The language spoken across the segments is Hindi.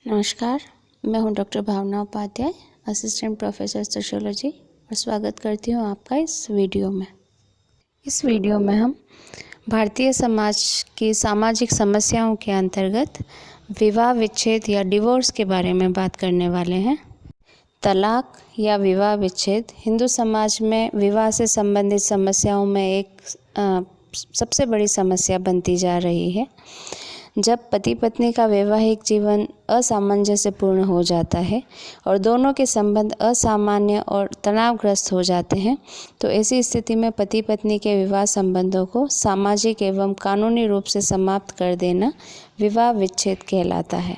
नमस्कार, मैं हूं डॉक्टर भावना उपाध्याय, असिस्टेंट प्रोफेसर सोशियोलॉजी और स्वागत करती हूं आपका इस वीडियो में। इस वीडियो में हम भारतीय समाज की सामाजिक समस्याओं के अंतर्गत विवाह विच्छेद या डिवोर्स के बारे में बात करने वाले हैं। तलाक या विवाह विच्छेद हिंदू समाज में विवाह से संबंधित समस्याओं में एक सबसे बड़ी समस्या बनती जा रही है। जब पति पत्नी का वैवाहिक जीवन असामंजस्यपूर्ण हो जाता है और दोनों के संबंध असामान्य और तनावग्रस्त हो जाते हैं, तो ऐसी स्थिति में पति पत्नी के विवाह संबंधों को सामाजिक एवं कानूनी रूप से समाप्त कर देना विवाह विच्छेद कहलाता है।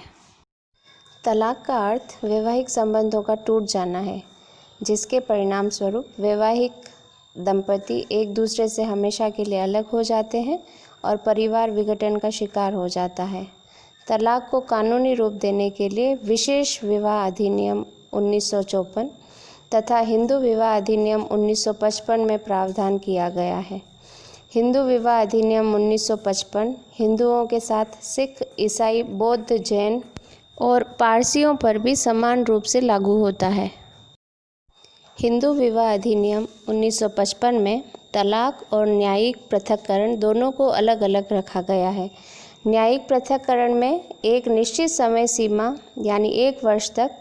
तलाक का अर्थ वैवाहिक संबंधों का टूट जाना है, जिसके परिणाम स्वरूप वैवाहिक दंपति एक दूसरे से हमेशा के लिए अलग हो जाते हैं और परिवार विघटन का शिकार हो जाता है। तलाक को कानूनी रूप देने के लिए विशेष विवाह अधिनियम 1954 तथा हिंदू विवाह अधिनियम 1955 में प्रावधान किया गया है। हिंदू विवाह अधिनियम 1955 हिंदुओं के साथ सिख, ईसाई, बौद्ध, जैन और पारसियों पर भी समान रूप से लागू होता है। हिंदू विवाह अधिनियम 1955 में तलाक और न्यायिक पृथक्करण दोनों को अलग अलग रखा गया है। न्यायिक पृथक्करण में एक निश्चित समय सीमा यानी 1 वर्ष तक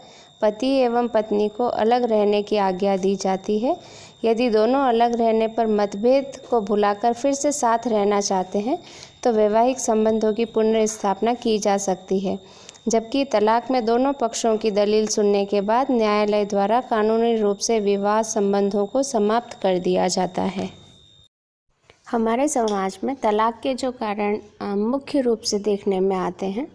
पति एवं पत्नी को अलग रहने की आज्ञा दी जाती है। यदि दोनों अलग रहने पर मतभेद को भुलाकर फिर से साथ रहना चाहते हैं, तो वैवाहिक संबंधों की पुनर्स्थापना की जा सकती है। जबकि तलाक में दोनों पक्षों की दलील सुनने के बाद न्यायालय द्वारा कानूनी रूप से विवाह संबंधों को समाप्त कर दिया जाता है। हमारे समाज में तलाक के जो कारण मुख्य रूप से देखने में आते हैं,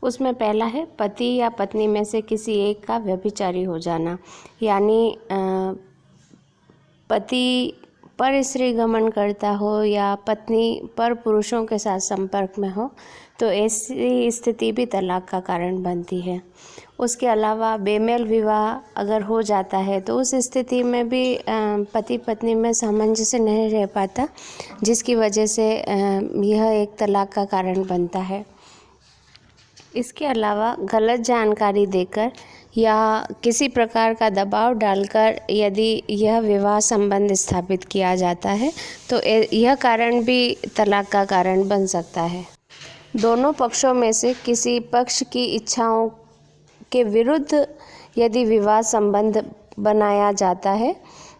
उसमें पहला है पति या पत्नी में से किसी एक का व्यभिचारी हो जाना, यानी पति पर स्त्री गमन करता हो या पत्नी पर पुरुषों के साथ संपर्क में हो, तो ऐसी स्थिति भी तलाक का कारण बनती है। उसके अलावा बेमेल विवाह अगर हो जाता है तो उस स्थिति में भी पति पत्नी में सामंजस्य नहीं रह पाता, जिसकी वजह से यह एक तलाक का कारण बनता है। इसके अलावा गलत जानकारी देकर या किसी प्रकार का दबाव डालकर यदि यह विवाह संबंध स्थापित किया जाता है, तो यह कारण भी तलाक का कारण बन सकता है। दोनों पक्षों में से किसी पक्ष की इच्छाओं के विरुद्ध यदि विवाह संबंध बनाया जाता है,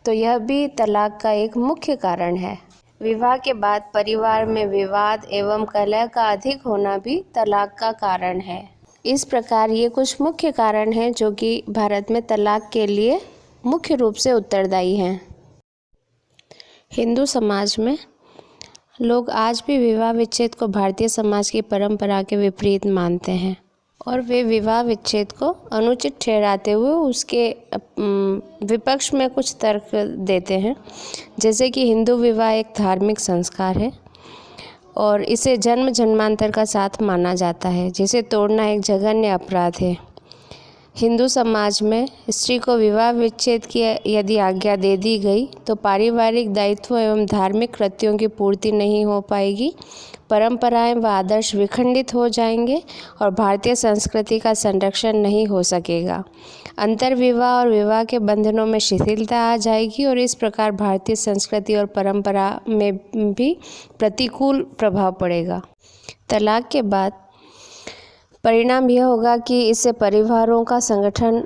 तो यह भी तलाक का एक मुख्य कारण है। विवाह के बाद परिवार में विवाद एवं कलह का अधिक होना भी तलाक का कारण है। इस प्रकार ये कुछ मुख्य कारण हैं जो कि भारत में तलाक के लिए मुख्य रूप से उत्तरदायी हैं। हिंदू समाज में लोग आज भी विवाह विच्छेद को भारतीय समाज की परंपरा के विपरीत मानते हैं और वे विवाह विच्छेद को अनुचित ठहराते हुए उसके विपक्ष में कुछ तर्क देते हैं, जैसे कि हिंदू विवाह एक धार्मिक संस्कार है और इसे जन्म जन्मांतर का साथ माना जाता है, जिसे तोड़ना एक जघन्य अपराध है। हिंदू समाज में स्त्री को विवाह विच्छेद की यदि आज्ञा दे दी गई तो पारिवारिक दायित्व एवं धार्मिक कृत्यों की पूर्ति नहीं हो पाएगी, परंपराएं व आदर्श विखंडित हो जाएंगे और भारतीय संस्कृति का संरक्षण नहीं हो सकेगा। अंतर्विवाह और विवाह के बंधनों में शिथिलता आ जाएगी और इस प्रकार भारतीय संस्कृति और परंपरा में भी प्रतिकूल प्रभाव पड़ेगा। तलाक के बाद परिणाम यह होगा कि इससे परिवारों का संगठन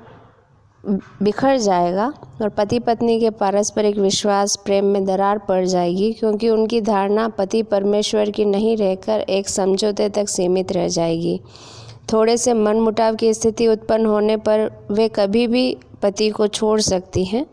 बिखर जाएगा और पति पत्नी के पारस्परिक विश्वास प्रेम में दरार पड़ जाएगी, क्योंकि उनकी धारणा पति परमेश्वर की नहीं रहकर एक समझौते तक सीमित रह जाएगी। थोड़े से मनमुटाव की स्थिति उत्पन्न होने पर वे कभी भी पति को छोड़ सकती हैं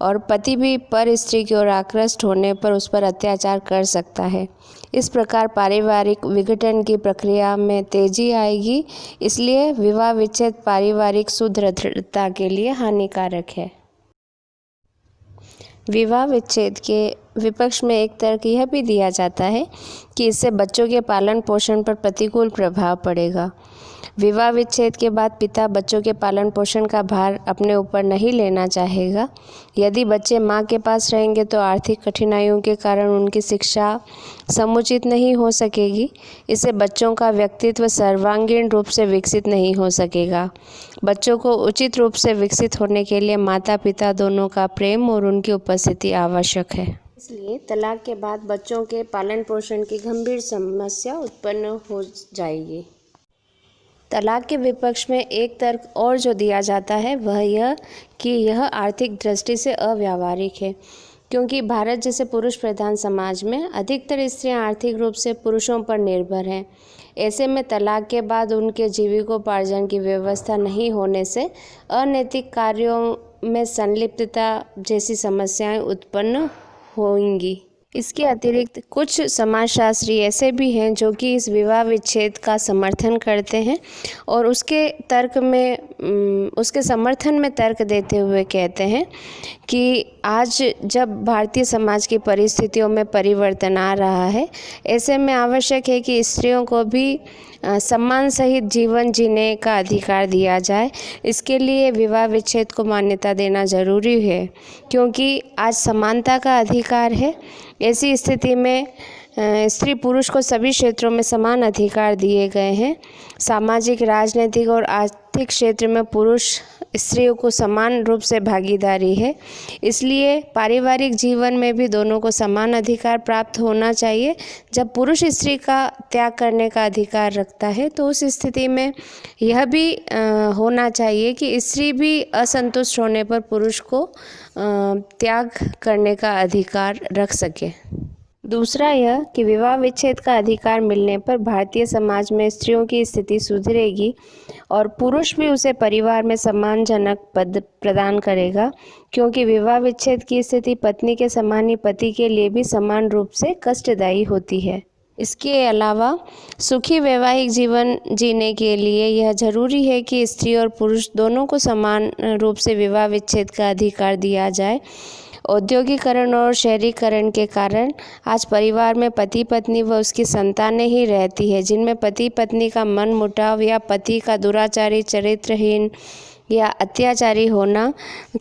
और पति भी पर स्त्री की ओर आकृष्ट होने पर उस पर अत्याचार कर सकता है। इस प्रकार पारिवारिक विघटन की प्रक्रिया में तेजी आएगी, इसलिए विवाह विच्छेद पारिवारिक सुदृढ़ता के लिए हानिकारक है। विवाह विच्छेद के विपक्ष में एक तर्क यह भी दिया जाता है कि इससे बच्चों के पालन पोषण पर प्रतिकूल प्रभाव पड़ेगा। विवाह विच्छेद के बाद पिता बच्चों के पालन पोषण का भार अपने ऊपर नहीं लेना चाहेगा। यदि बच्चे मां के पास रहेंगे तो आर्थिक कठिनाइयों के कारण उनकी शिक्षा समुचित नहीं हो सकेगी। इससे बच्चों का व्यक्तित्व सर्वांगीण रूप से विकसित नहीं हो सकेगा। बच्चों को उचित रूप से विकसित होने के लिए माता पिता दोनों का प्रेम और उनकी उपस्थिति आवश्यक है। इसलिए तलाक के बाद बच्चों के पालन पोषण की गंभीर समस्या उत्पन्न हो जाएगी। तलाक के विपक्ष में एक तर्क और जो दिया जाता है वह यह कि यह आर्थिक दृष्टि से अव्यावहारिक है, क्योंकि भारत जैसे पुरुष प्रधान समाज में अधिकतर स्त्रियां आर्थिक रूप से पुरुषों पर निर्भर हैं। ऐसे में तलाक के बाद उनके जीविकोपार्जन की व्यवस्था नहीं होने से अनैतिक कार्यों में संलिप्तता जैसी समस्याएं उत्पन्न होंगी। इसके अतिरिक्त कुछ समाजशास्त्री ऐसे भी हैं जो कि इस विवाह विच्छेद का समर्थन करते हैं और उसके समर्थन में तर्क देते हुए कहते हैं कि आज जब भारतीय समाज की परिस्थितियों में परिवर्तन आ रहा है, ऐसे में आवश्यक है कि स्त्रियों को भी सम्मान सहित जीवन जीने का अधिकार दिया जाए। इसके लिए विवाह विच्छेद को मान्यता देना जरूरी है, क्योंकि आज समानता का अधिकार है। ऐसी स्थिति में स्त्री पुरुष को सभी क्षेत्रों में समान अधिकार दिए गए हैं। सामाजिक, राजनीतिक और आर्थिक क्षेत्र में पुरुष स्त्रियों को समान रूप से भागीदारी है। इसलिए पारिवारिक जीवन में भी दोनों को समान अधिकार प्राप्त होना चाहिए। जब पुरुष स्त्री का त्याग करने का अधिकार रखता है तो उस स्थिति में यह भी होना चाहिए कि स्त्री भी असंतुष्ट होने पर पुरुष को त्याग करने का अधिकार रख सके। दूसरा यह कि विवाह विच्छेद का अधिकार मिलने पर भारतीय समाज में स्त्रियों की स्थिति सुधरेगी और पुरुष भी उसे परिवार में सम्मानजनक पद प्रदान करेगा, क्योंकि विवाह विच्छेद की स्थिति पत्नी के समान ही पति के लिए भी समान रूप से कष्टदायी होती है। इसके अलावा सुखी वैवाहिक जीवन जीने के लिए यह जरूरी है कि स्त्री और पुरुष दोनों को समान रूप से विवाह विच्छेद का अधिकार दिया जाए। औद्योगिकरण और शहरीकरण के कारण आज परिवार में पति पत्नी व उसकी संतानें ही रहती है, जिनमें पति पत्नी का मन मुटाव या पति का दुराचारी, चरित्रहीन या अत्याचारी होना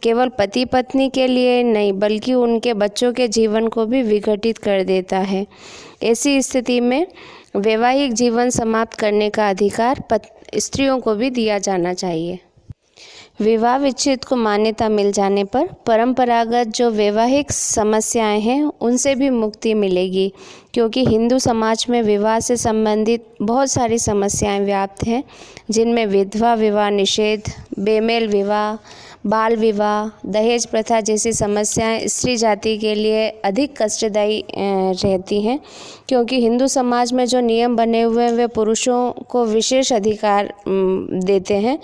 केवल पति पत्नी के लिए नहीं बल्कि उनके बच्चों के जीवन को भी विघटित कर देता है। ऐसी स्थिति में वैवाहिक जीवन समाप्त करने का अधिकार स्त्रियों को भी दिया जाना चाहिए। विवाह विच्छेद को मान्यता मिल जाने पर परंपरागत जो वैवाहिक समस्याएं हैं उनसे भी मुक्ति मिलेगी, क्योंकि हिंदू समाज में विवाह से संबंधित बहुत सारी समस्याएं व्याप्त हैं, जिनमें विधवा विवाह निषेध, बेमेल विवाह, बाल विवाह, दहेज प्रथा जैसी समस्याएं स्त्री जाति के लिए अधिक कष्टदायी रहती हैं, क्योंकि हिंदू समाज में जो नियम बने हुए हैं वे पुरुषों को विशेष अधिकार देते हैं,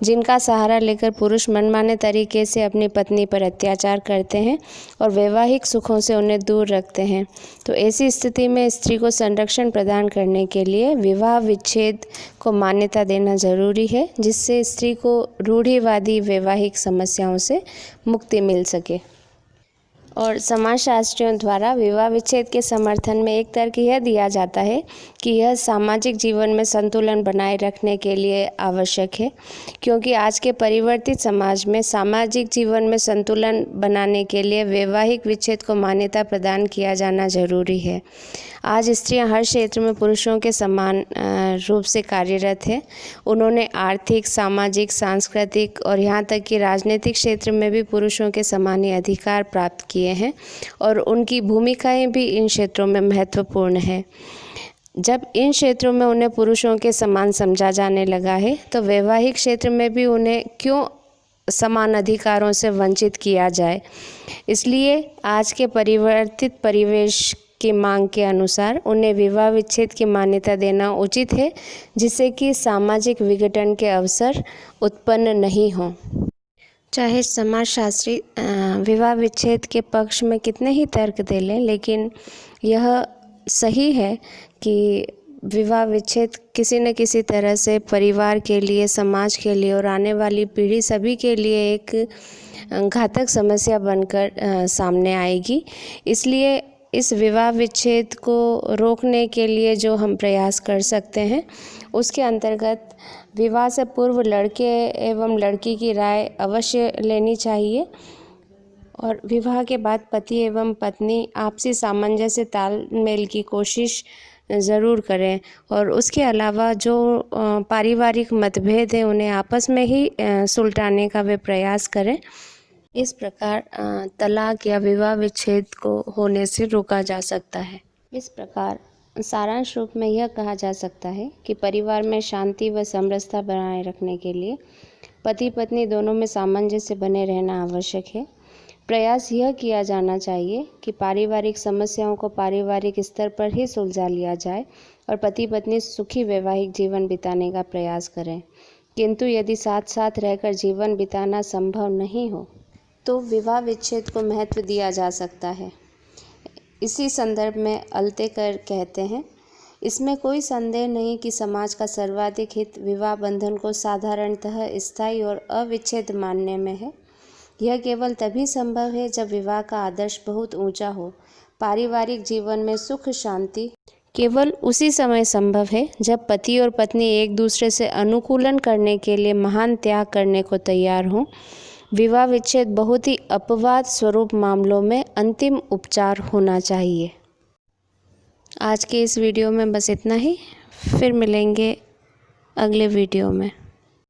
जिनका सहारा लेकर पुरुष मनमाने तरीके से अपनी पत्नी पर अत्याचार करते हैं और वैवाहिक सुखों से उन्हें दूर रखते हैं। तो ऐसी स्थिति में स्त्री को संरक्षण प्रदान करने के लिए विवाह विच्छेद को मान्यता देना जरूरी है, जिससे स्त्री को रूढ़िवादी वैवाहिक समस्याओं से मुक्ति मिल सके। और समाजशास्त्रियों द्वारा विवाह विच्छेद के समर्थन में एक तर्क यह दिया जाता है कि यह सामाजिक जीवन में संतुलन बनाए रखने के लिए आवश्यक है, क्योंकि आज के परिवर्तित समाज में सामाजिक जीवन में संतुलन बनाने के लिए वैवाहिक विच्छेद को मान्यता प्रदान किया जाना जरूरी है। आज स्त्रियां हर क्षेत्र में पुरुषों के समान रूप से कार्यरत हैं। उन्होंने आर्थिक, सामाजिक, सांस्कृतिक और यहाँ तक कि राजनीतिक क्षेत्र में भी पुरुषों के समान ही अधिकार प्राप्त किए हैं और उनकी भूमिकाएं भी इन क्षेत्रों में महत्वपूर्ण है। जब इन क्षेत्रों में उन्हें पुरुषों के समान समझा जाने लगा है तो वैवाहिक क्षेत्र में भी उन्हें क्यों समान अधिकारों से वंचित किया जाए। इसलिए आज के परिवर्तित परिवेश की मांग के अनुसार उन्हें विवाह विच्छेद की मान्यता देना उचित है, जिससे कि सामाजिक विघटन के अवसर उत्पन्न नहीं हों। चाहे समाजशास्त्री विवाह विच्छेद के पक्ष में कितने ही तर्क दे लें, लेकिन यह सही है कि विवाह विच्छेद किसी न किसी तरह से परिवार के लिए, समाज के लिए और आने वाली पीढ़ी सभी के लिए एक घातक समस्या बनकर सामने आएगी। इसलिए इस विवाह विच्छेद को रोकने के लिए जो हम प्रयास कर सकते हैं उसके अंतर्गत विवाह से पूर्व लड़के एवं लड़की की राय अवश्य लेनी चाहिए और विवाह के बाद पति एवं पत्नी आपसी सामंजस्य तालमेल की कोशिश ज़रूर करें और उसके अलावा जो पारिवारिक मतभेद हैं उन्हें आपस में ही सुलझाने का वे प्रयास करें। इस प्रकार तलाक या विवाह विच्छेद को होने से रोका जा सकता है। इस प्रकार सारांश रूप में यह कहा जा सकता है कि परिवार में शांति व समरसता बनाए रखने के लिए पति पत्नी दोनों में सामंजस्य बने रहना आवश्यक है। प्रयास यह किया जाना चाहिए कि पारिवारिक समस्याओं को पारिवारिक स्तर पर ही सुलझा लिया जाए और पति पत्नी सुखी वैवाहिक जीवन बिताने का प्रयास करें। किंतु यदि साथ साथ रहकर जीवन बिताना संभव नहीं हो तो विवाह विच्छेद को महत्व दिया जा सकता है। इसी संदर्भ में अल्तेकर कहते हैं, इसमें कोई संदेह नहीं कि समाज का सर्वाधिक हित विवाह बंधन को साधारणतः स्थायी और अविच्छेद मानने में है। यह केवल तभी संभव है जब विवाह का आदर्श बहुत ऊंचा हो। पारिवारिक जीवन में सुख शांति केवल उसी समय संभव है जब पति और पत्नी एक दूसरे से अनुकूलन करने के लिए महान त्याग करने को तैयार हों। विवाह विच्छेद बहुत ही अपवाद स्वरूप मामलों में अंतिम उपचार होना चाहिए। आज के इस वीडियो में बस इतना ही। फिर मिलेंगे अगले वीडियो में।